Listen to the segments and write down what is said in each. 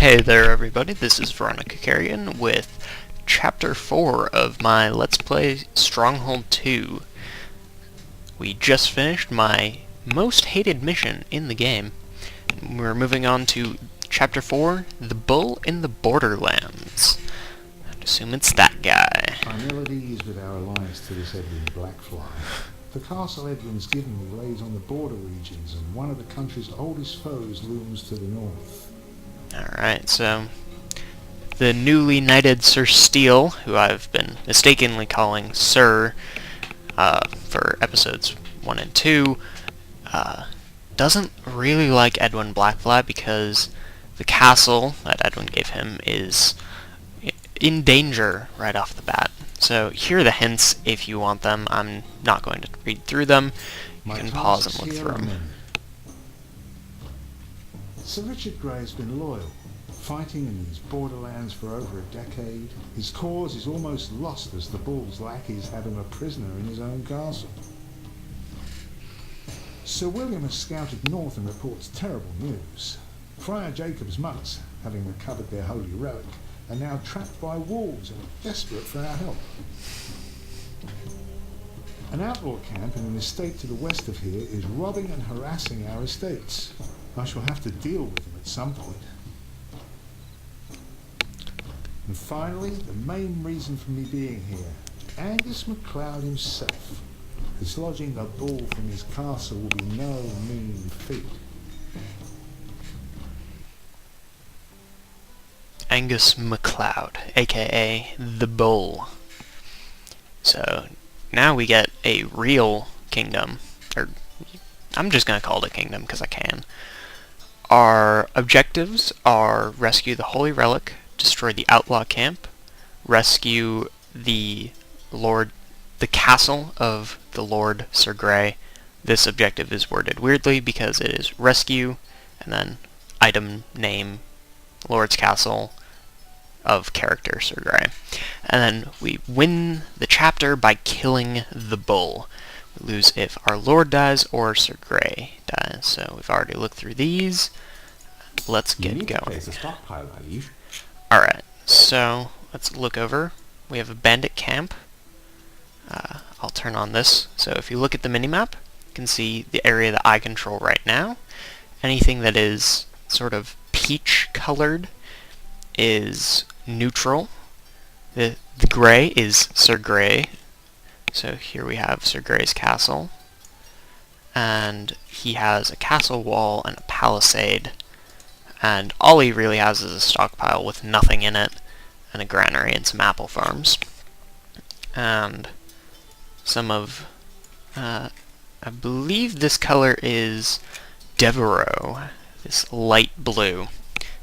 Hey there everybody, this is Veronica Carrion with Chapter 4 of my Let's Play Stronghold 2. We just finished my most hated mission in the game. We're moving on to Chapter 4, The Bull in the Borderlands. I'd assume it's that guy. I'm ill at ease with our alliance to this Edwin Blackfly. The castle Edwin's given me lays on the border regions, and one of the country's oldest foes looms to the north. Alright, so the newly knighted Sir Steele, who I've been mistakenly calling Sir for episodes 1 and 2, doesn't really like Edwin Blackfly because the castle that Edwin gave him is in danger right off the bat. So here are the hints if you want them. I'm not going to read through them. You can pause and look through them. Sir Richard Grey has been loyal, fighting in these borderlands for over a decade. His cause is almost lost as the Bull's lackeys have him a prisoner in his own castle. Sir William has scouted north and reports terrible news. Friar Jacob's monks, having recovered their holy relic, are now trapped by wolves and are desperate for our help. An outlaw camp in an estate to the west of here is robbing and harassing our estates. I shall have to deal with them at some point. And finally, the main reason for me being here. Angus MacLeod himself. Dislodging the bull from his castle will be no mean feat. Angus MacLeod, aka the Bull. So now we get a real kingdom, or I'm just going to call it a kingdom because I can. Our objectives are rescue the Holy Relic, destroy the outlaw camp, rescue the castle of the Lord Sir Grey. This objective is worded weirdly because it is rescue and then item name Lord's Castle of character Sir Grey. And then we win the chapter by killing the Bull. We lose if our Lord dies or Sir Grey dies. So we've already looked through these. Let's get going. Alright, so let's look over. We have a bandit camp. I'll turn on this. So if you look at the minimap, you can see the area that I control right now. Anything that is sort of peach colored is neutral. The gray is Sir Grey. So here we have Sir Grey's castle. And he has a castle wall and a palisade. And all he really has is a stockpile with nothing in it, and a granary and some apple farms. And some of, I believe this color is Devereaux, this light blue.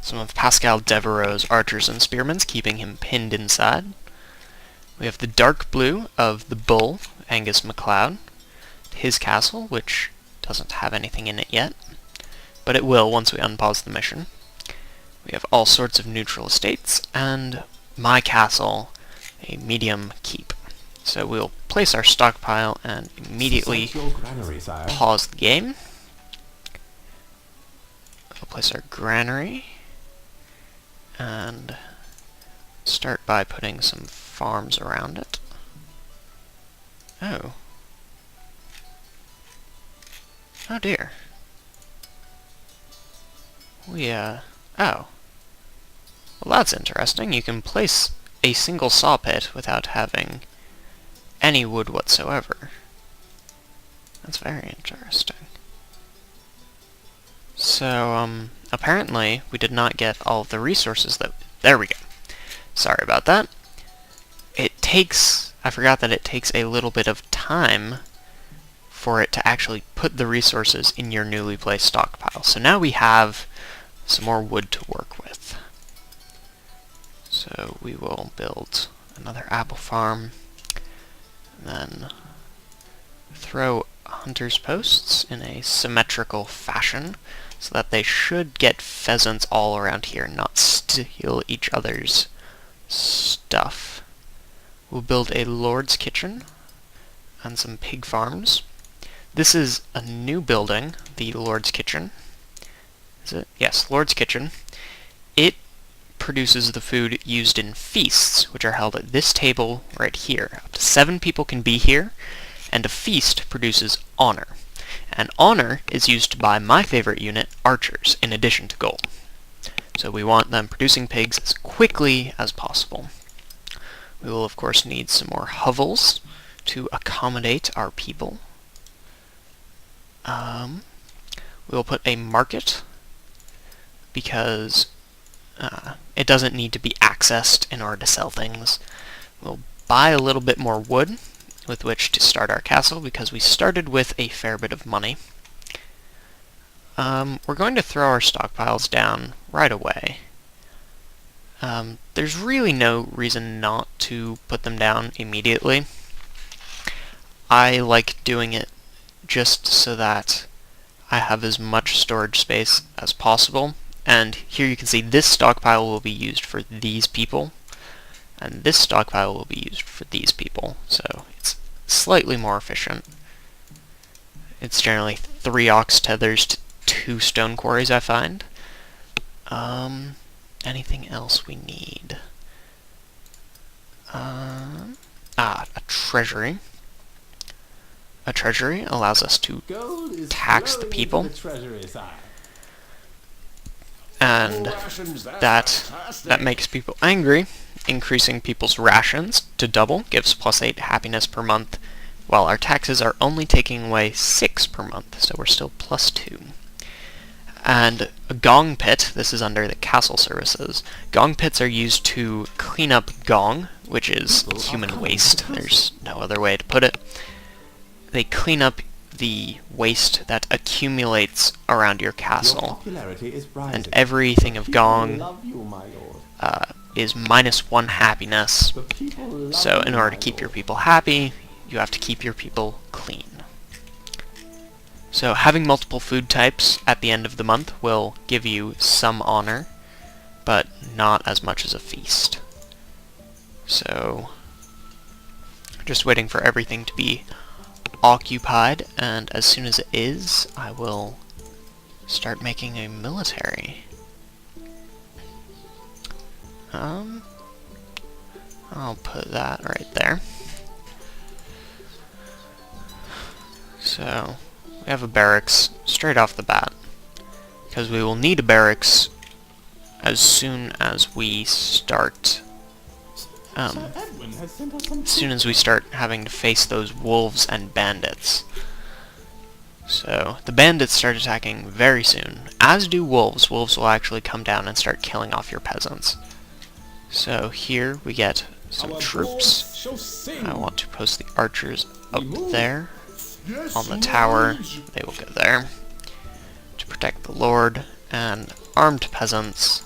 Some of Pascal Devereaux's archers and spearmen, keeping him pinned inside. We have the dark blue of the Bull, Angus MacLeod, his castle, which doesn't have anything in it yet, but it will once we unpause the mission. We have all sorts of neutral estates, and my castle, a medium keep. So we'll place our stockpile and immediately pause the game. We'll place our granary, and start by putting some farms around it. Oh. Oh dear. Oh. Well, that's interesting. You can place a single saw pit without having any wood whatsoever. That's very interesting. So, apparently, we did not get all of the resources that... There we go. Sorry about that. I forgot that it takes a little bit of time for it to actually put the resources in your newly placed stockpile. So now we have some more wood to work with. So we will build another apple farm, and then throw hunter's posts in a symmetrical fashion so that they should get pheasants all around here, not steal each other's stuff. We'll build a lord's kitchen and some pig farms. This is a new building, the lord's kitchen. Is it? Yes, lord's kitchen. It produces the food used in feasts, which are held at this table right here. Up to 7 people can be here, and a feast produces honor. And honor is used to buy my favorite unit, archers, in addition to gold. So we want them producing pigs as quickly as possible. We will of course need some more hovels to accommodate our people. We will put a market because it doesn't need to be accessed in order to sell things. We'll buy a little bit more wood with which to start our castle because we started with a fair bit of money. We're going to throw our stockpiles down right away. There's really no reason not to put them down immediately. I like doing it just so that I have as much storage space as possible. And here you can see this stockpile will be used for these people, and this stockpile will be used for these people, so it's slightly more efficient. It's generally 3 ox tethers to 2 stone quarries, I find. Anything else we need? A treasury. A treasury allows us to tax the people, and that makes people angry. Increasing people's rations to double gives +8 happiness per month, while our taxes are only taking away 6 per month, so we're still +2. And a gong pit, this is under the castle services. Gong pits are used to clean up gong, which is human waste. There's no other way to put it. They clean up the waste that accumulates around your castle, and everything of gong is -1 happiness. So in order to keep your people happy, you have to keep your people clean. So having multiple food types at the end of the month will give you some honor, but not as much as a feast. So just waiting for everything to be occupied, and as soon as it is, I will start making a military. I'll put that right there. So we have a barracks straight off the bat, because we will need a barracks as soon as we start having to face those wolves and bandits. So the bandits start attacking very soon, as do wolves. Wolves will actually come down and start killing off your peasants. So here we get some troops. I want to post the archers up there on the tower. They will go there to protect the lord, and armed peasants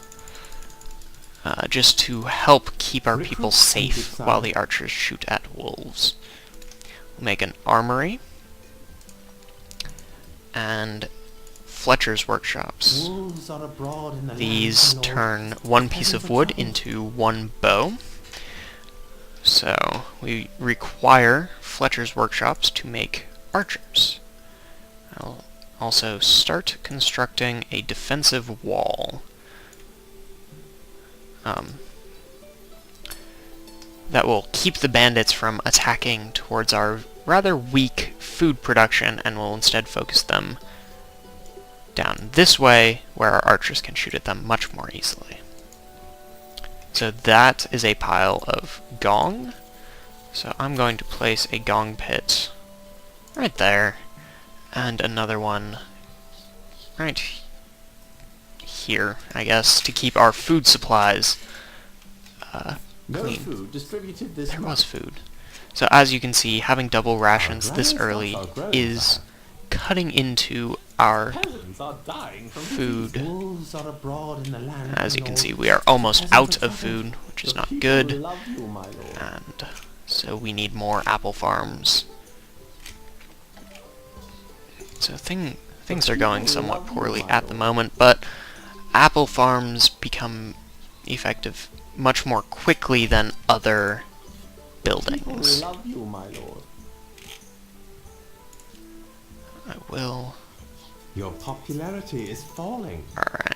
just to help keep our people safe while the archers shoot at wolves. We'll make an armory and Fletcher's workshops. These turn 1 piece of wood into 1 bow. So we require Fletcher's workshops to make archers. I'll also start constructing a defensive wall. That will keep the bandits from attacking towards our rather weak food production, and will instead focus them down this way, where our archers can shoot at them much more easily. So that is a pile of gong. So I'm going to place a gong pit right there, and another one right here, I guess, to keep our food supplies clean. Food distributed this there month. was food. So as you can see, having double rations this early is cutting into our Peasants are dying from food. Wolves are abroad in the land. As you can see, we are almost out of food, which is not good, Love you, my lord. and so we need more apple farms. So things are going somewhat poorly at the moment, but apple farms become effective much more quickly than other buildings. Love you, my lord. I will. Your popularity is falling. Alright.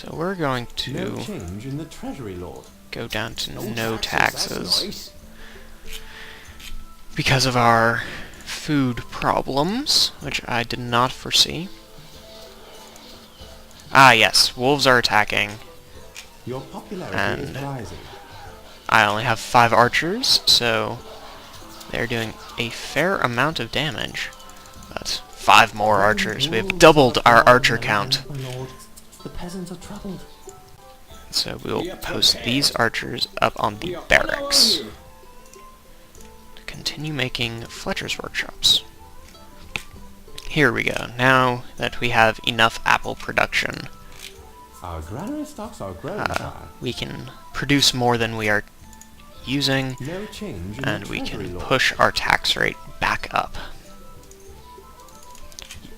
So we're going No to change in the treasury, Lord. go down to No no taxes, taxes that's because of our food problems, which I did not foresee. Ah, yes, wolves are attacking, Your popularity and is rising. I only have 5 archers, so they're doing a fair amount of damage. But 5 more archers. We have doubled our archer count. My lord, the peasants are troubled. So we'll post these archers up on the barracks to continue making Fletcher's workshops. Here we go. Now that we have enough apple production, Our granary stocks are growing, sire. we can produce more than we are using, No change in and the we treasury, can Lord. push our tax rate back up.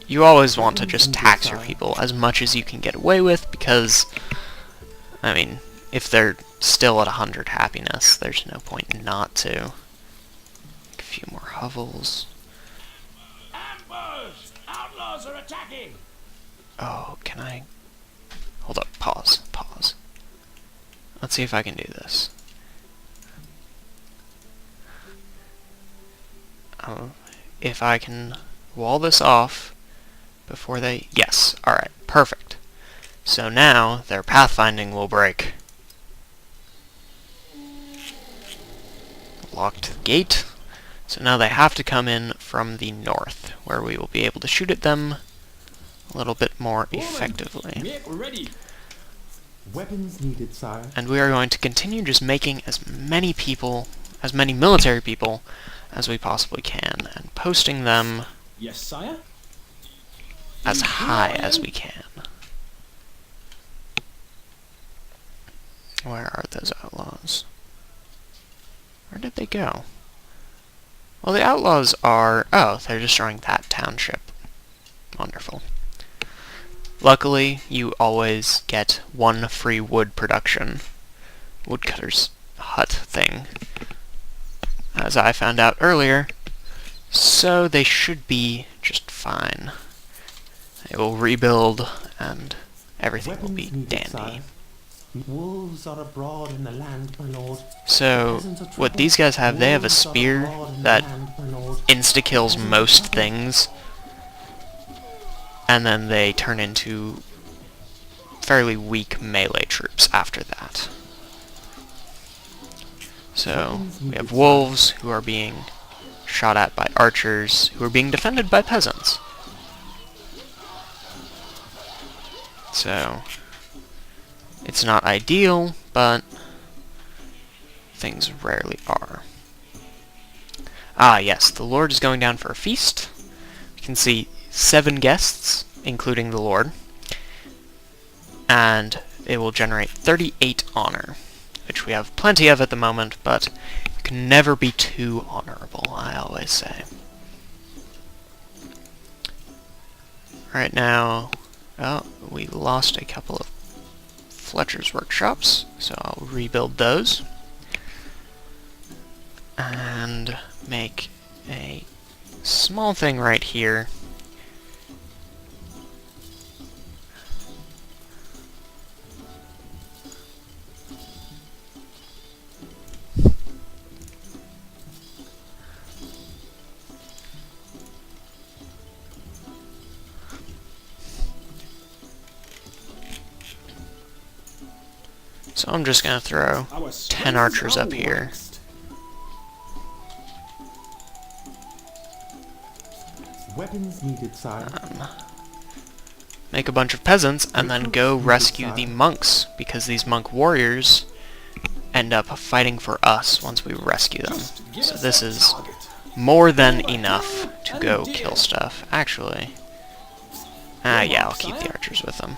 You always want to just tax your people as much as you can get away with, because, I mean, if they're still at 100 happiness, there's no point not to. A few more hovels. Ambush! Outlaws are attacking! Oh, can I... Hold up, pause. Let's see if I can do this. If I can wall this off before they... Yes, alright, perfect. So now, their pathfinding will break. Locked the gate. So now they have to come in from the north, where we will be able to shoot at them a little bit more effectively. Make ready! Weapons needed, sire. And we are going to continue just making as many people, as many military people, as we possibly can, and posting them Yes, sire? as high as we can. Where are those outlaws? Where did they go? Well, the outlaws are... Oh, they're destroying that township. Wonderful. Luckily, you always get 1 free wood production. Woodcutter's hut thing, as I found out earlier. So they should be just fine. They will rebuild, and everything will be dandy. Wolves are abroad in the land, my lord. So, what these guys have, they have a spear that insta-kills most things, and then they turn into fairly weak melee troops after that. So, we have wolves who are being shot at by archers, who are being defended by peasants. So, it's not ideal, but things rarely are. Ah, yes, the Lord is going down for a feast. You can see 7 guests, including the Lord, and it will generate 38 honor, which we have plenty of at the moment, but you can never be too honorable, I always say. Right now, oh, we lost a couple of Fletcher's workshops, so I'll rebuild those and make a small thing right here. So I'm just going to throw 10 archers up here. Weapons needed, sire. Make a bunch of peasants, and then go rescue the monks, because these monk warriors end up fighting for us once we rescue them. So this is more than enough to go kill stuff. Actually, yeah, I'll keep the archers with them.